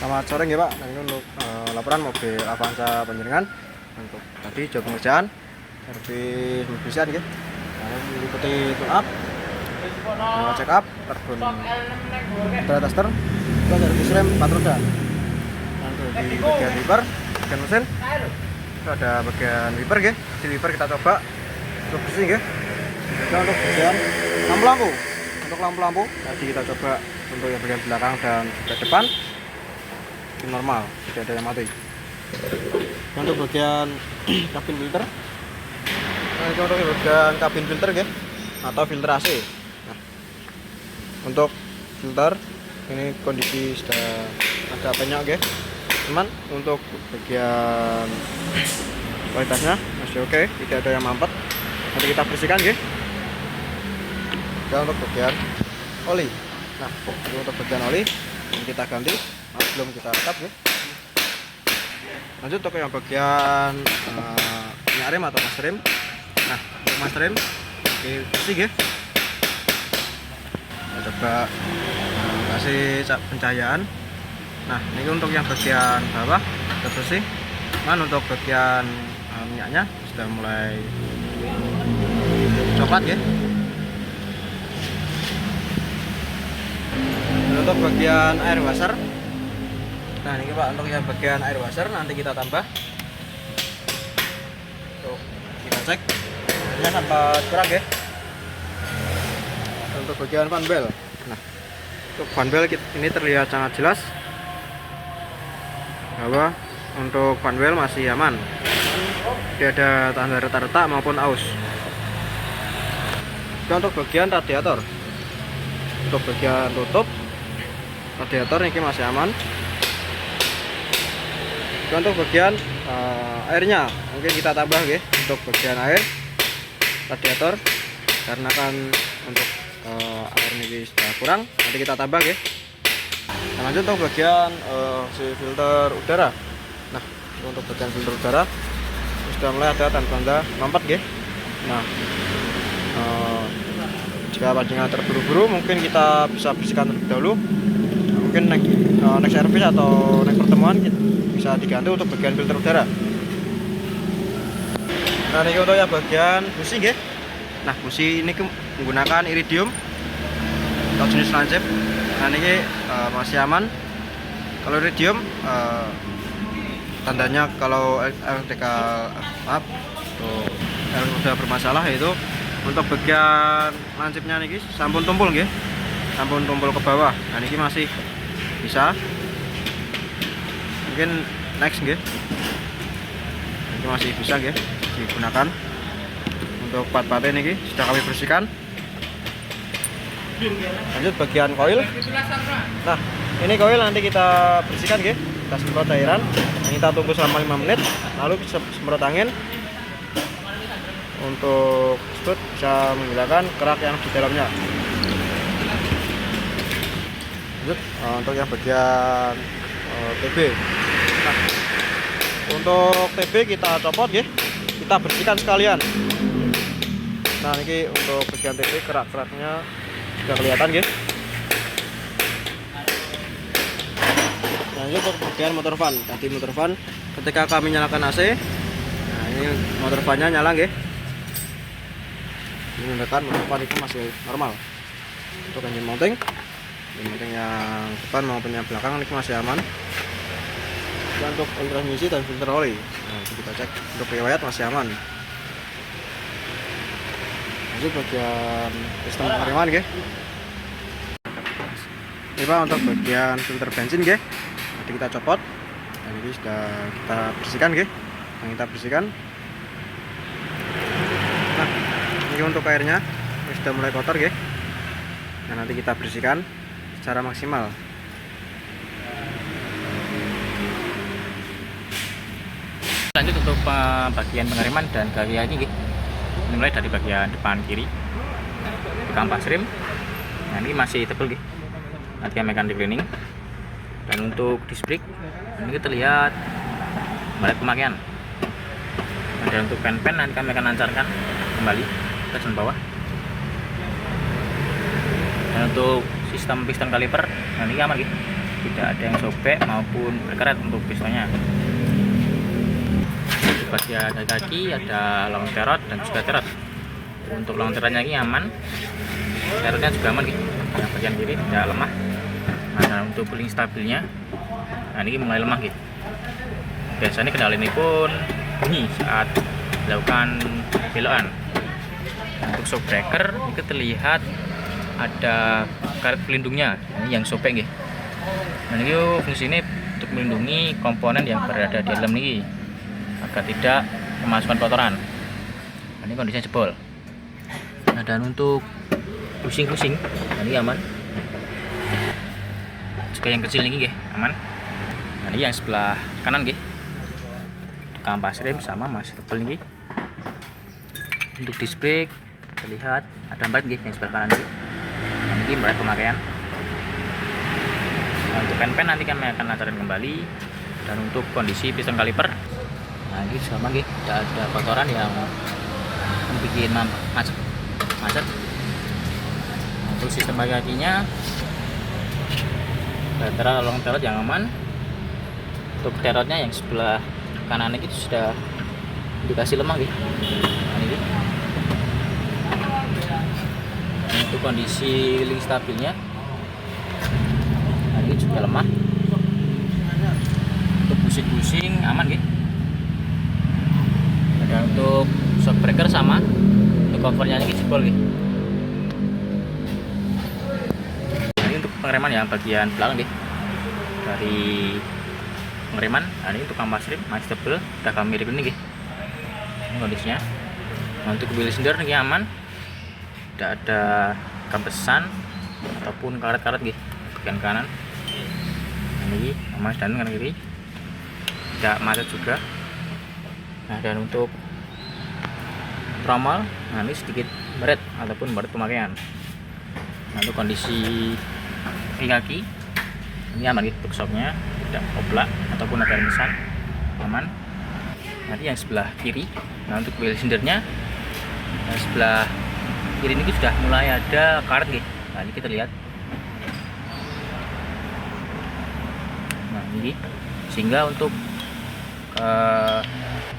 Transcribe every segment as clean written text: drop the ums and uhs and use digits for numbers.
Selamat sore ya Pak. Nah, ini untuk laporan mobil Avanza Panjenengan untuk tadi job pengerjaan servis mobilisan ya. Nah, meliputi tune up, check up, karbon tester, juga servis rem 4 roda. Nah, untuk di bagian wiper, bagian mesin, itu ada bagian wiper ya. Di wiper kita coba untuk bersih ya. Dan untuk bagian lampu-lampu, untuk lampu-lampu tadi kita coba untuk yang bagian belakang dan juga depan normal, tidak ada yang mati. Untuk bagian kabin filter, nah, untuk bagian kabin filter ya, atau filter AC. Nah, untuk filter ini kondisi sudah agak penyok ya, teman. Untuk bagian kualitasnya masih oke, tidak ada yang mampet. Nanti kita bersihkan ya. Dan untuk bagian oli, nah untuk bagian oli ini kita ganti. Belum kita rekap ya. Lanjut untuk yang bagian minyak rem atau mas rem. Nah, untuk mas rem bersih ya. Kita coba kasih pencahayaan. Nah, ini untuk yang bagian bawah sudah bersih. Cuman untuk bagian minyaknya sudah mulai coklat ya. Dan untuk bagian air washer, nah ini Pak, untuk yang bagian air washer nanti kita tambah. Tuh, kita cek airnya sampai kurang ya. Untuk bagian fan belt, nah untuk fan belt ini terlihat sangat jelas bahwa untuk fan belt masih aman, tidak ada tanda retak-retak maupun aus. Dan untuk bagian radiator, untuk bagian tutup radiator ini masih aman. Untuk bagian airnya mungkin kita tambah ya. Untuk bagian air radiator, karena kan untuk air ini sudah kurang, nanti kita tambah ya. Nah, lanjut untuk bagian si filter udara. Nah, untuk bagian filter udara sudah mulai ada tanda-tanda mampet ya. Nah, jika panjenengan terburu-buru mungkin kita bisa bersihkan terlebih dahulu. Mungkin next service atau next pertemuan bisa diganti untuk bagian filter udara. Nah, ini untuk yang bagian busi ya. Nah, busi ini menggunakan iridium atau jenis lancip. Nah, ini masih aman. Kalau iridium tandanya kalau elektrikal sudah bermasalah, yaitu untuk bagian lancipnya nih sampun tumpul ya. Sampun tumpul ke bawah. Nah, ini masih bisa, mungkin next nggih. Ini masih bisa nggih digunakan. Untuk part-partnya ini sudah kami bersihkan. Lanjut bagian koil. Nah, ini koil nanti kita bersihkan nggih. Kita semprot cairan. Kita tunggu selama 5 menit, lalu semprot angin untuk tersebut bisa menghilangkan kerak yang di dalamnya. Lanjut untuk yang bagian TB. Nah, untuk TB kita copot ya, kita bersihkan sekalian. Nah, ini untuk bagian TB kerak-keraknya sudah kelihatan ya. Lanjut untuk bagian motor fan. Tadi motor fan ketika kami nyalakan AC, nah ini motor fannya nyala ya. Ini menunjukkan motor fan itu masih normal. Untuk engine mounting yang depan maupun yang belakang ini masih aman. Dan untuk transmisi dan filter oli, nah, kita cek untuk riwayat masih aman. Lanjut bagian sistem pengereman ya. Ini Pak, untuk bagian filter bensin ya, nanti kita copot. Dan ini sudah kita bersihkan ya. Yang kita bersihkan. Nah, ini untuk airnya ini sudah mulai kotor ya. Nah, nanti kita bersihkan secara maksimal. Lanjut untuk bagian pengereman dan galiannya, ini mulai dari bagian depan kiri, kampas rem. Nah, ini masih tebal, nanti kami akan di cleaning. Dan untuk disc brake ini terlihat mulai pemakaian. Dan untuk pen nanti kami akan lancarkan kembali ke bagian bawah. Dan untuk sistem piston kaliper, nah ini aman gitu. tidak ada yang sobek maupun berkarat untuk pistonnya. Di bagian kaki ada long terot dan juga terot. Untuk long terotnya ini aman, terotnya juga aman gitu. Yang bagian kiri tidak lemah. Nah, untuk link stabilnya, nah ini mulai lemah gitu. Biasanya kendala ini pun bunyi saat dilakukan belokan. Untuk shock breaker itu terlihat ada karet pelindungnya, ini yang sobek gitu. Nah, ini fungsi ini untuk melindungi komponen yang berada di dalam ini agar tidak memasukkan kotoran. Nah, ini kondisinya jebol. Nah, dan untuk pusing-pusing, nah, ini aman. Juga yang kecil ini aman. Nah, ini yang sebelah kanan kampas rem sama masih tebal ini. Untuk disc brake terlihat ada 4 yang sebelah kanan Nah, ini mulai pemakaian. Nah, untuk pen nanti kami akan lancarkan kembali. Dan untuk kondisi piston kaliper, nah ini sama tidak ada kotoran yang bikin macet. Untuk sistem bagi kakinya, baterai long terot yang aman. Untuk terotnya yang sebelah kanan itu sudah dikasih lemah Nah, ini. Untuk kondisi link stabilnya, nah, ini juga lemah. Untuk pusing-pusing aman Dan untuk shock breaker sama, untuk covernya ini jebol Nah, ini untuk pengereman yang bagian belakang dari pengereman. Nah, ini untuk kampas rem masih tebel, udah kami rem ini kondisinya. Nah, untuk wheel cylinder ini aman, tidak ada kampesan ataupun karet-karet bagian kanan. Nah, ini aman dan kanan kiri tidak macet juga. Nah, dan untuk tromol, nah ini sedikit baret ataupun baret pemakaian. Nah, untuk kondisi kaki ini aman untuk shocknya tidak oblak ataupun ada remesan, aman. Nanti yang sebelah kiri, nah untuk wheel cylindernya yang sebelah kiri ini sudah mulai ada karet Nah, ini kita lihat. Nah, ini sehingga untuk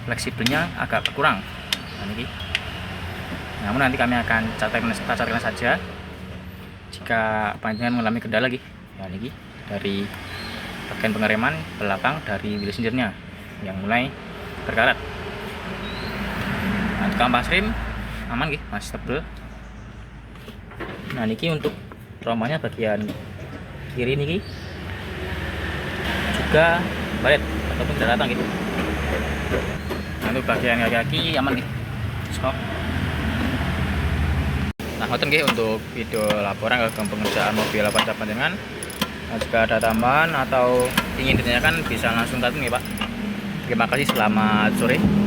fleksibelnya agak berkurang. Nah, ini. Namun nanti kami akan catatkan saja jika panjangan mengalami kendala Nah, ini dari bagian pengereman belakang dari wheel cylindernya yang mulai berkarat. Nah, untuk kampas rem aman masih tebel. Nah, ini untuk tromanya bagian kiri ini juga baret ataupun tidak datang Nah, untuk bagian kaki aman stop. Nah, ngoten untuk video laporan ke pengerjaan mobil Avanza panjenengan. Nah, jika ada tambahan atau ingin ditanyakan bisa langsung datang Pak. Terima kasih, selamat sore.